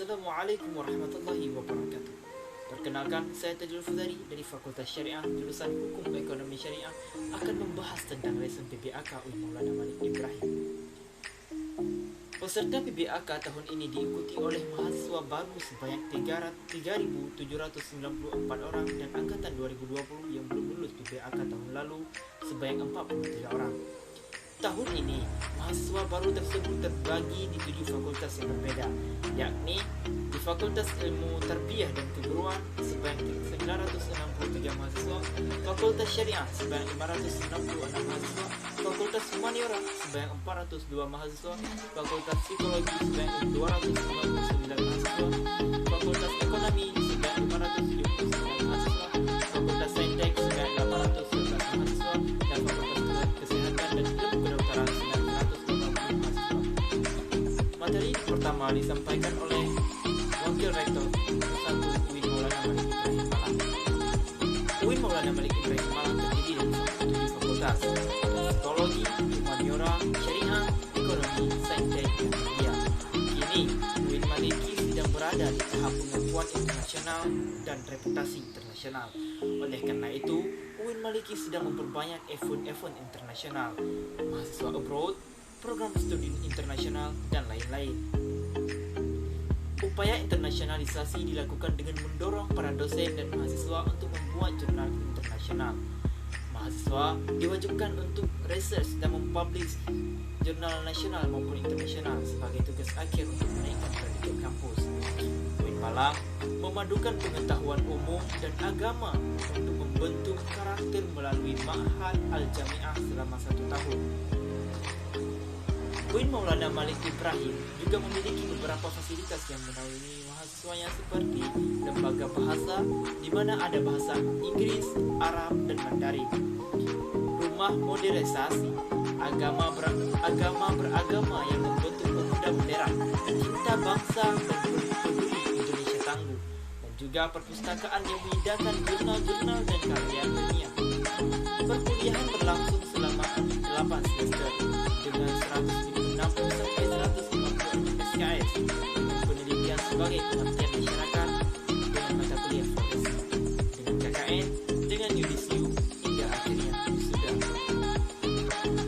Assalamualaikum warahmatullahi wabarakatuh. Perkenalkan, saya Tajul Fuzari dari Fakultas Syariah jurusan Hukum Ekonomi Syariah akan membahas tentang lesson PBAK UIN Maulana Malik Ibrahim. Peserta PBAK tahun ini diikuti oleh mahasiswa baru sebanyak 3.794 orang dan angkatan 2020 yang belum lulus PBAK tahun lalu sebanyak 43 orang. Tahun ini, mahasiswa baru tersebut terbagi di 7 fakultas yang berbeda, yakni di Fakultas Ilmu Tarbiyah dan Keguruan sebanyak 963 mahasiswa, Fakultas Syariah sebanyak 566 mahasiswa, Fakultas Humaniora sebanyak 402 mahasiswa, Fakultas Psikologi sebanyak 259 mahasiswa, Fakultas Ekonomi sebanyak 579 mahasiswa, Fakultas Saintek sebanyak 811 mahasiswa, dan Fakultas Kesehatan dan Ilmu Kedokteran sebanyak 150 mahasiswa. Materi pertama disampaikan oleh Wakil Rektor 1 UIN Maulana Malik Ibrahim Malang. UIN Maulana Malik Ibrahim Malang terdiri dari 7 fakultas: Psikologi, Humaniora, Syariah, Ekonomi, Saintek, dan Media. Kini, UIN Maliki sedang berada di tahap pengakuan internasional dan reputasi internasional. Oleh karena itu, UIN Maliki sedang memperbanyak event-event internasional, mahasiswa abroad, program studi internasional, dan lain-lain. Upaya internasionalisasi dilakukan dengan mendorong para dosen dan mahasiswa untuk membuat jurnal internasional. Mahasiswa diwajibkan untuk research dan mempublish jurnal nasional maupun internasional sebagai tugas akhir untuk menaikkan predikat kampus. UIN Malang memadukan pengetahuan umum dan agama untuk membentuk karakter melalui Ma'had Al-Jami'ah selama 1 tahun. UIN Maulana Malik Ibrahim juga memiliki beberapa fasilitas yang menaungi mahasiswanya seperti lembaga bahasa, di mana ada bahasa Inggris, Arab, dan Mandarin. Rumah modernisasi agama beragama yang membentuk pemuda bendera, cinta bangsa, dan peduli Indonesia tangguh, dan juga perpustakaan yang menyediakan jurnal-jurnal dan karya ilmiah. Perkuliahan berlangsung selama 8 semester dengan 160 sampai 150 SKS dengan penelitian sebagai pengabdian masyarakat dengan mata kuliah profesi, dengan KKN, dengan yudisium, hingga akhirnya wisuda.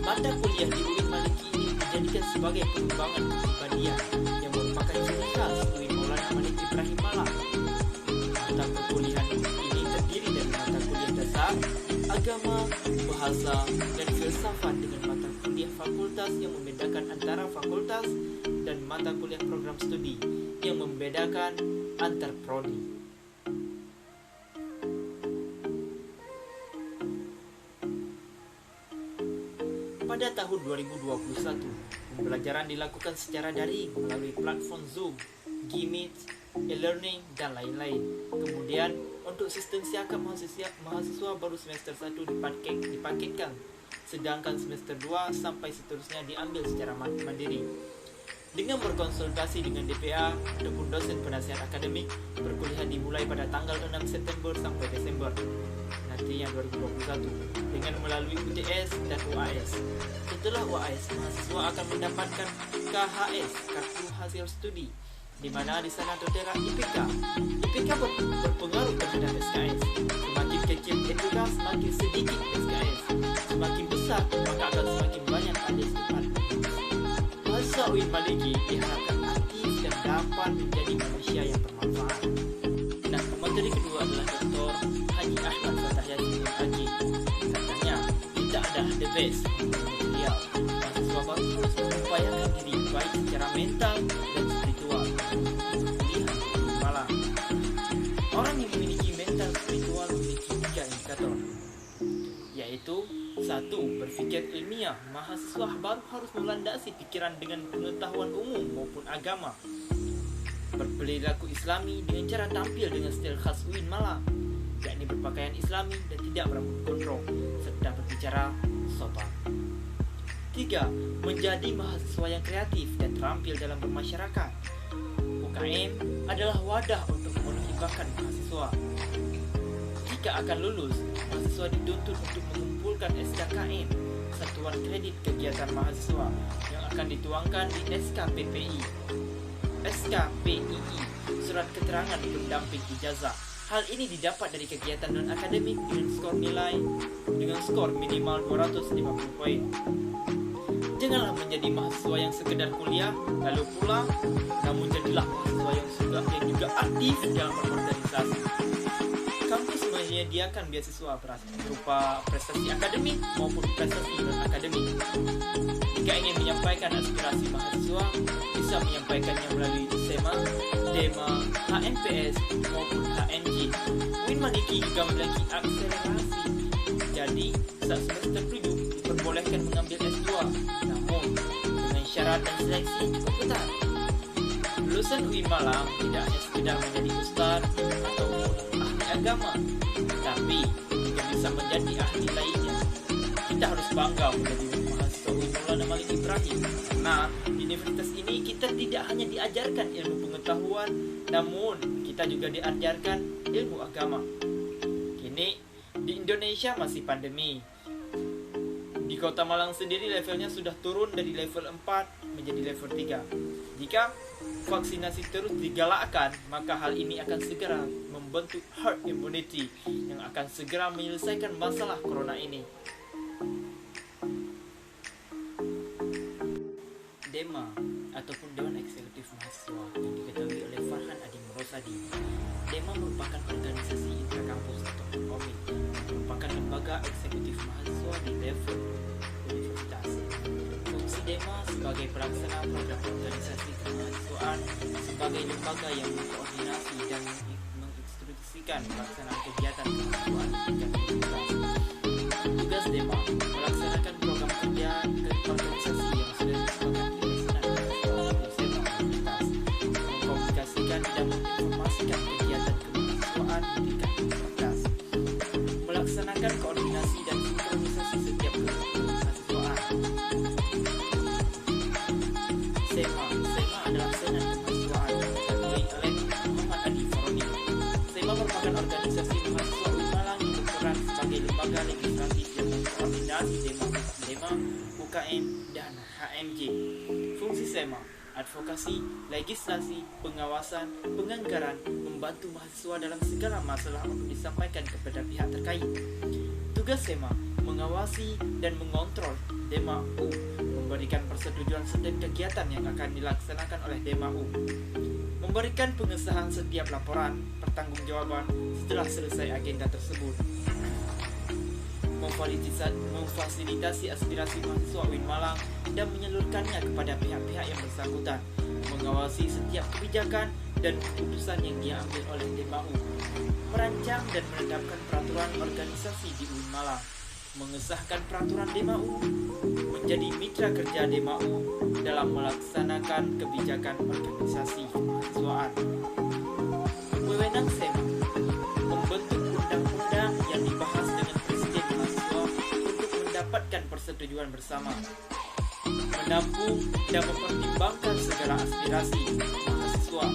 Mata kuliah di UIN Maliki ini dijadikan sebagai pengembangan kepribadian yang merupakan ciri khas UIN Maulana Malik Ibrahim Malang. Mata perkuliahan ini terdiri dari mata kuliah dasar, agama, bahasa, dan filsafat dengan mata kuliah fakultas yang membedakan antara fakultas dan mata kuliah program studi yang membedakan antar prodi. Pada tahun 2021, pembelajaran dilakukan secara daring melalui platform Zoom, Gmeet, e-learning, dan lain-lain. Kemudian, untuk sistem siaga mahasiswa baru semester 1 dipaketkan, sedangkan semester 2 sampai seterusnya diambil secara mandiri. Dengan berkonsultasi dengan DPA ataupun dosen penasihat akademik, perkuliahan dimulai pada tanggal 6 September sampai Desember nantinya 2021 dengan melalui UTS dan UAS. Setelah UAS, mahasiswa akan mendapatkan KHS, kartu hasil studi, di mana di sana tertera IPK. IPK berpengaruh terhadap SKS. Semakin kecil IPK, semakin sedikit SKS. Semakin besar, maka akan semakin banyak ADS depan. Mahasiswa UIN Maliki diharapkan aktif dan dapat menjadi manusia yang bermanfaat. Nah, materi kedua adalah Dr. Haji Ahmad Fatah Yasin Haji. Katanya, tidak ada the best menurut beliau. Mahasiswa baru harus mengupayakan diri baik secara mental dan spiritual. Malang. Orang yang memiliki mental spiritual memiliki 3 indikator, yaitu 1. Berpikir ilmiah. Mahasiswa baru harus melandasi pikiran dengan pengetahuan umum maupun agama. Berperilaku islami dengan cara tampil dengan stil khas UIN Malang, yakni berpakaian islami dan tidak berambut gondrong, serta berbicara sopan. 3. Menjadi mahasiswa yang kreatif dan terampil dalam bermasyarakat. UKM adalah wadah untuk memenuhi bakat mahasiswa. Jika akan lulus, mahasiswa dituntut untuk mengumpulkan SKKM, Satuan Kredit Kegiatan Mahasiswa, yang akan dituangkan di SK PPI. SKPII, Surat Keterangan Pendamping Ijazah. Hal ini didapat dari kegiatan non-akademik dengan skor minimal 250 poin. Janganlah menjadi mahasiswa yang sekedar kuliah lalu pulang, namun jadilah mahasiswa yang juga aktif dalam berorganisasi. Kampus menyediakan beasiswa berupa prestasi akademik maupun prestasi non-akademik. Jika ingin menyampaikan aspirasi mahasiswa, bisa menyampaikannya melalui SEMA, DEMA, HNPS maupun HNJ. Winmaniki juga memiliki akselerasi. Jadi, saat semester 7 diperbolehkan mengambil S2, namun dengan syarat dan seleksi cukup ketat. Lulusan UIN Malang tidak hanya sekedar menjadi ustaz ataupun ahli agama, tapi juga bisa menjadi ahli lainnya. Kita harus bangga menjadi mahasiswa UIN Maulana Malik Ibrahim, karena di universitas ini kita tidak hanya diajarkan ilmu pengetahuan, namun kita juga diajarkan ilmu agama. Kini di Indonesia masih pandemi. Di Kota Malang sendiri levelnya sudah turun dari level 4 menjadi level 3. Jika vaksinasi terus digalakkan, maka hal ini akan segera membentuk herd immunity yang akan segera menyelesaikan masalah corona ini. DEMA ataupun Dewan Eksekutif Mahasiswa yang diketahui oleh Farhan Adi Rosadi. DEMA merupakan organisasi intrakampus atau OMIK, merupakan lembaga eksekutif mahasiswa di level universitas. Fungsi DEMA sebagai pelaksana program organisasi kemahasiswaan, sebagai lembaga yang mengkoordinasi dan menginstruksikan pelaksanaan kegiatan kemahasiswaan di tingkat universitas. Tugas DEMA melaksanakan program kerja dan organisasi yang sudah disepakati oleh Senat Mahasiswa SEMA Universitas, mengkomunikasikan dan menginformasikan kegiatan kemahasiswaan di tingkat universitas, melaksanakan koordinasi dan sinkronisasi setiap kemahasiswaan. SEMA adalah Senat Kemahasiswaan yang diketuai oleh Muhammad Adi Faroni. SEMA merupakan organisasi mahasiswa UIN Malang yang berperan sebagai lembaga legislatif yang mengkoordinasi DEMA, UKM, dan HMJ. Fungsi SEMA: advokasi, legislasi, pengawasan, penganggaran, membantu mahasiswa dalam segala masalah untuk disampaikan kepada pihak terkait. Tugas SEMA: mengawasi dan mengontrol DEMA U, memberikan persetujuan setiap kegiatan yang akan dilaksanakan oleh DEMA U, memberikan pengesahan setiap laporan pertanggungjawaban setelah selesai agenda tersebut, memfasilitasi aspirasi mahasiswa UIN Malang dan menyalurkannya kepada pihak-pihak yang bersangkutan, mengawasi setiap kebijakan dan keputusan yang diambil oleh DEMA U, merancang dan menetapkan peraturan organisasi di UIN Malang, mengesahkan peraturan DEMA U, menjadi mitra kerja DEMA U dalam melaksanakan kebijakan organisasi kemahasiswaan. Wewenang SEMA: membentuk undang-undang yang dibahas dengan presiden mahasiswa untuk mendapatkan persetujuan bersama, menampung dan mempertimbangkan segala aspirasi mahasiswa,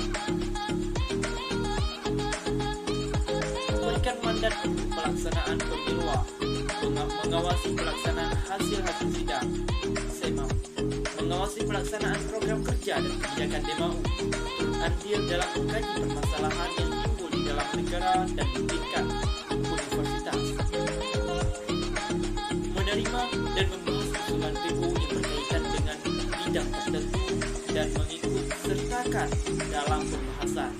memberikan mandat untuk pelaksanaan pemilu, mengawasi pelaksanaan hasil-hasil sidang. SEMA mengawasi pelaksanaan program kerja dan kebijakan DEMA U, turut andil dalam mengkaji permasalahan yang timbul di dalam negara dan di tingkat universitas, menerima dan membahas usulan PU yang berkaitan dengan bidang tertentu dan mengikut sertakan dalam pembahasan.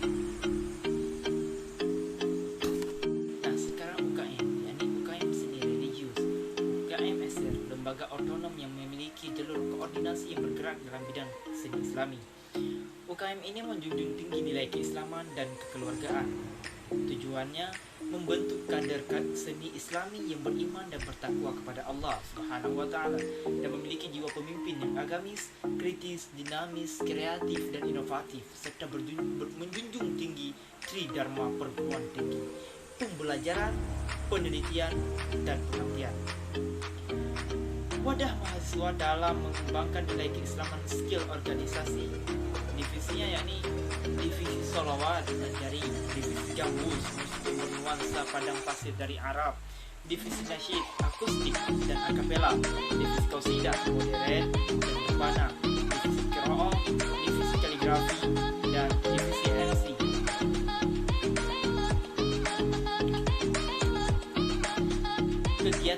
Nah, sekarang UKM, yakni UKM Seni Religius, UKM SR, lembaga otonom yang memiliki jalur koordinasi yang bergerak dalam bidang seni Islami. UKM ini menjunjung tinggi nilai keislaman dan kekeluargaan. Tujuannya membentuk kader seni Islami yang beriman dan bertakwa kepada Allah Subhanahu wa Ta'ala dan memiliki jiwa pemimpin yang agamis, kritis, dinamis, kreatif, dan inovatif, serta menjunjung tinggi Tridharma perguruan tinggi, pembelajaran, penelitian, dan pengabdian. Wadah mahasiswa dalam mengembangkan nilai keislaman skill organisasi. Divisinya yakni divisi solawat dan jari, divisi gambus musik bernuansa padang pasir dari Arab, divisi nasyid akustik dan akapela, divisi qasidah modern dan urbana, divisi qiraah, divisi kaligrafi,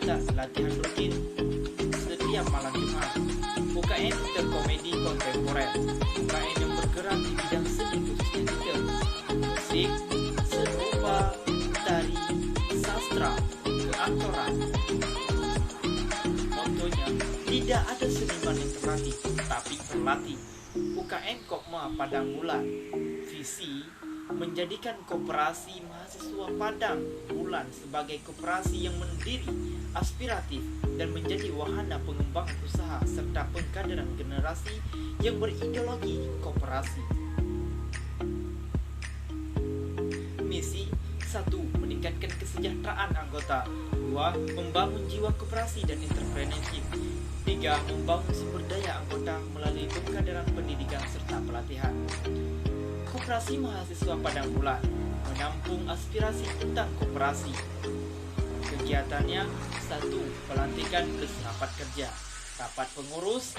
kegiatan latihan rutin setiap malam Jumat. UKM Interkomedi Kontemporer, UKM yang bergerak di bidang seni khususnya teater, musik, seni rupa, tari, sastra, keaktoran. Motonya, tidak ada seniman yang terlatih, tapi terlatih. UKM Kopma Padang Bulan, visi menjadikan Koperasi Mahasiswa Padang Bulan sebagai koperasi yang mandiri, aspiratif, dan menjadi wahana pengembangan usaha serta pengkaderan generasi yang berideologi koperasi. Misi 1. Meningkatkan kesejahteraan anggota. 2. Membangun jiwa koperasi dan entrepreneurship. 3. Membangun sumber daya anggota melalui pengkaderan pendidikan serta pelatihan. Koperasi Mahasiswa Padang Bulan menampung aspirasi tentang koperasi. Kegiatannya 1. Pelantikan plus rapat kerja, rapat pengurus,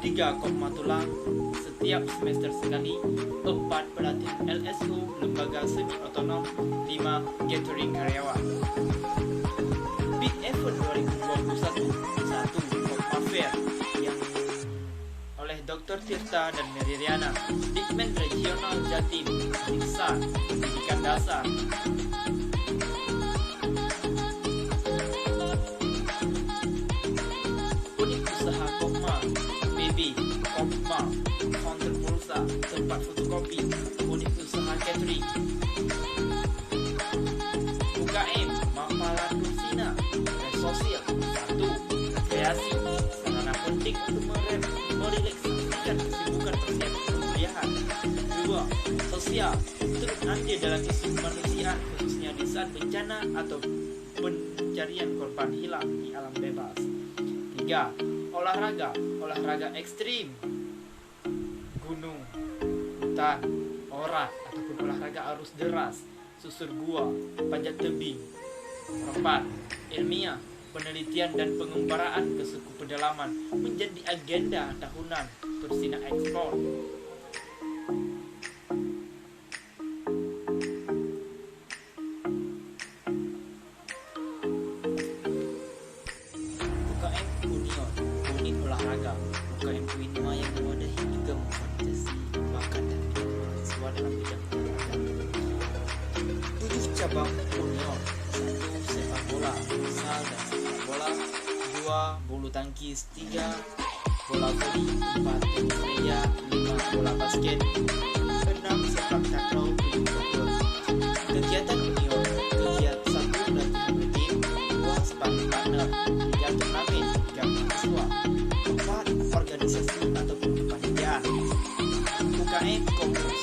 3. Kopma tulang setiap semester sekali, 4. Pelatihan LSO lembaga semi otonom, 5. Gathering karyawan. Big Event 2021 1. Kopma Fair yang oleh Dr. Tirta dan Mary Riana, Dikmen Regional Jatim, Diksa, Pendidikan Dasar. Unit usaha Kopma, PB, Kopma, counter pulsa, tempat fotokopi, unit usaha catering. UKM Mampalan Kusina, sosial. 1. Rekreasi, sarana penting untuk merelaksasikan kesibukan persiapan perkuliahan. 2. Sosial, turut andil dalam isu kemanusiaan khususnya di saat bencana atau pencarian korban hilang di alam bebas. 3. Olahraga ekstrim, gunung, hutan, orat ataupun olahraga arus deras, susur gua, panjat tebing. 4. Ilmiah, penelitian dan pengembaraan ke suku pedalaman menjadi agenda tahunan Tursina Ekspor. UKM Union, unit olahraga. UKM Union yang mewadahi 3 memfasilitasi bakat dan minat mahasiswa dalam bidang olahraga. 7 cabang Union. 1. Sepak bola, futsal dan sepak bola. 2. Bulu tangkis. 3. Bola voli. 4. Tenis meja. 5. Bola basket. 6. Sepak takraw. 7. football. Kegiatan Union. Kegiatan 1. Latihan rutin. 2. Sparring partner. 3. Turnamen. 3. mahasiswa. 4. Organisasi ataupun kepanitiaan. UKM Komus.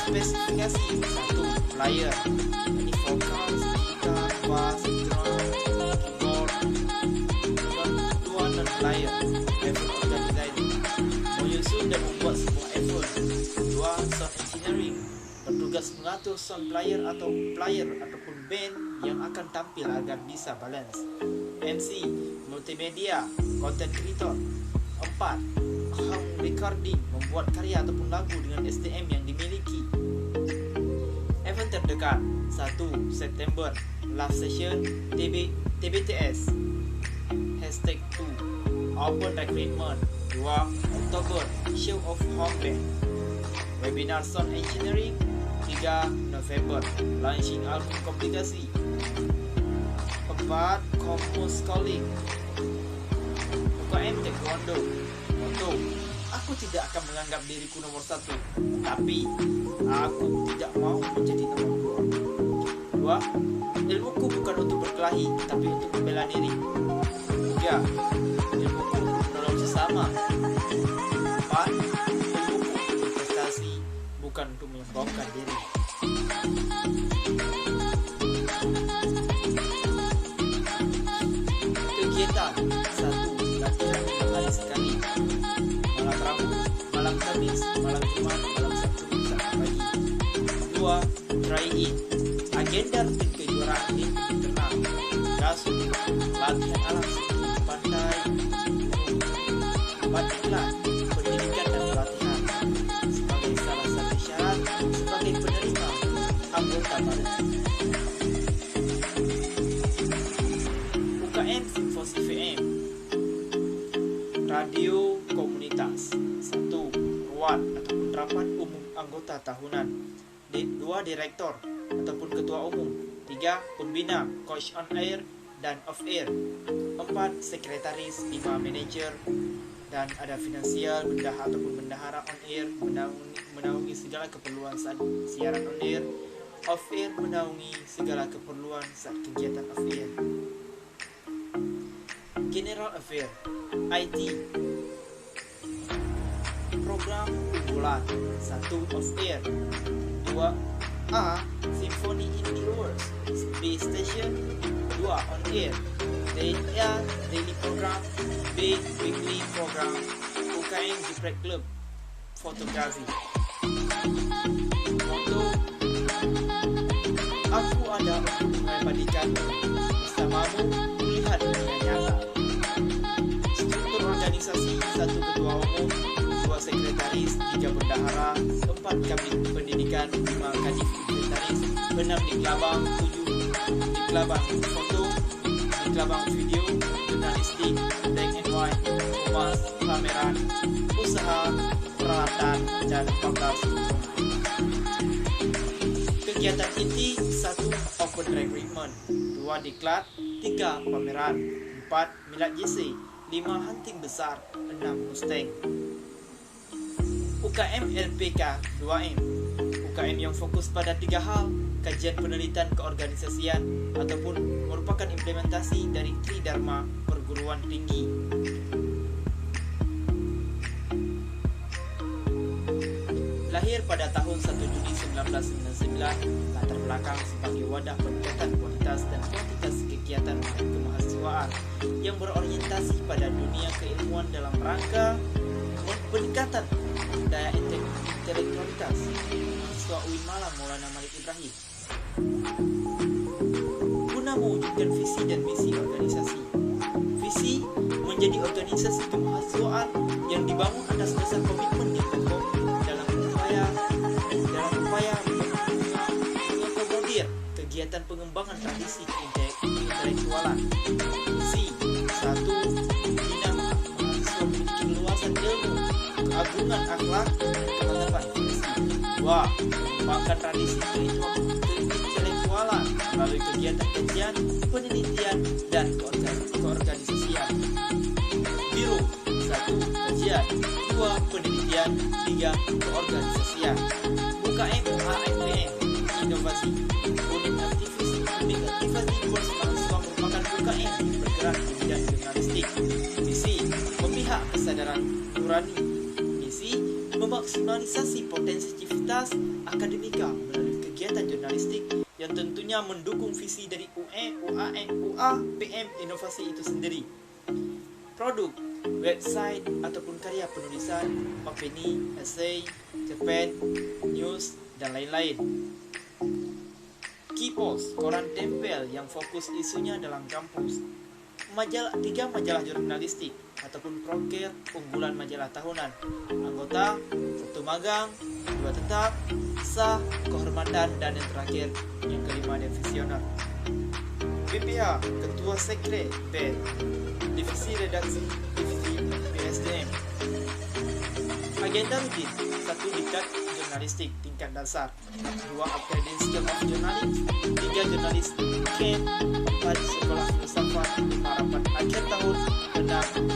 Spesifikasi 1. Player, ini vokal, gitar, bass, drum, keyboard. 2. Non-player, effort organizing, menyusun dan membuat sebuah effort. 2. Sound engineering, bertugas mengatur sound player atau player ataupun band yang akan tampil agar bisa balance. MC, multimedia, content creator. 4. Home recording, membuat karya ataupun lagu dengan SDM yang dimiliki. Event terdekat 1. September Live Session TBTS #2 Open Recruitment. 2. Oktober Show of Home Band Webinar Sound Engineering. 3. November Launching Album Komplikasi. 4. Komus Calling. UKM Taekwondo. Moto: aku tidak akan menganggap diriku nomor 1, tapi aku tidak mau menjadi nomor 2. 2. Ilmuku bukan untuk berkelahi, tapi untuk membela diri. 3. Ilmuku untuk menolong sesama. 4. Ilmuku untuk berprestasi, bukan untuk menyombongkan diri. Kegiatan 1. Latihan 5 hari sekali, malam Rabu, malam Kamis, malam Jumat, malam Sabtu, Sabtu pagi. 2. Try-in, agenda rutin kejuaraan di internal, gasu, latihan alam seperti pantai. 4. Iklan, pendidikan dan pelatihan sebagai salah satu syarat sebagai penerima anggota baru. UKM tahunan. 2. Direktor ataupun ketua umum. 3. Pembina, coach on air dan off air. 4. Sekretaris. 5. Manager. Dan ada finansial, bendahara on air, menaungi segala keperluan saat siaran on air. Off air menaungi segala keperluan saat kegiatan off air. General Affair, IT. Program unggulan. 1. Off air. 2. A. Symphony Indoors. B. Station. 2. On air. A. Daily program. B. Weekly program. UKM Jiprek Club. Fotografi. Motto: aku ada untuk mengabadikanmu, bersamamu melihat dunia nyata. Struktur organisasi: 1. Ketua umum, 2. Sekretaris, 3. Bendahara, 4. Kabin pendidikan, 5. Kadif sekretaris, 6. Diklabang, 7. Diklabang foto, Diklabang video, jurnalistik, black and white, humas, pameran, usaha, peralatan, dan 14. Kegiatan inti: 1. Open recruitment, 2. Diklat, 3. Pameran, 4. Milad JC, 5. Hunting besar, 6. Mustang. UKM LPK 2M. UKM yang fokus pada 3 hal: kajian penelitian keorganisasian ataupun merupakan implementasi dari Tridharma perguruan tinggi. Lahir pada tahun 1 Juni 1999, latar belakang sebagai wadah peningkatan kualitas dan kuantitas kegiatan kemahasiswaan yang berorientasi pada dunia keilmuan dalam rangka peningkatan daya intelektualitas. Mahasiswa UIN Malang Maulana Malik Ibrahim. Guna mewujudkan visi dan misi organisasi. Visi menjadi organisasi kemahasiswaan yang dibangun atas dasar komitmen yang kokoh dalam upaya mengakomodir kegiatan pengembangan tradisi intelektualan. Visi: 1. Bina mahasiswa memiliki luasan ilmu, keagungan akhlak, dan kemantapan visi. 2. Mengembangkan tradisi keintelektualan melalui kegiatan kajian, penelitian, dan keorganisasian. Biru: 1. Kajian, 2. Penelitian, 3. Keorganisasian. UKM AMPM Inovasi. Unit aktivasi Kurs Mahasiswa merupakan UKM bergerak di bidang jurnalistik. Visi: memihak kesadaran nurani. Misi: memaksimalisasi potensivitas akademika melalui kegiatan jurnalistik yang tentunya mendukung visi dari UAPM Inovasi itu sendiri. Produk: website ataupun karya penulisan, opini, esai, cerpen, news, dan lain-lain. Kipos, koran tempel yang fokus isunya dalam kampus. 3 majalah jurnalistik ataupun proker unggulan majalah tahunan. Anggota: 1 magang, 2 tetap, sah, kehormatan, dan yang terakhir, yang kelima, divisioner. BPH, Ketua Sekre, B. Divisi Redaksi, Divisi BSDM. Agenda rutin: 1. Diklat jurnalistik tingkat dasar, 2. Upgrading Skill of Journalism, 3. Jurnalis Camp, 4. Sekolah Filsafat, 5. Rapat akhir tahun, 6.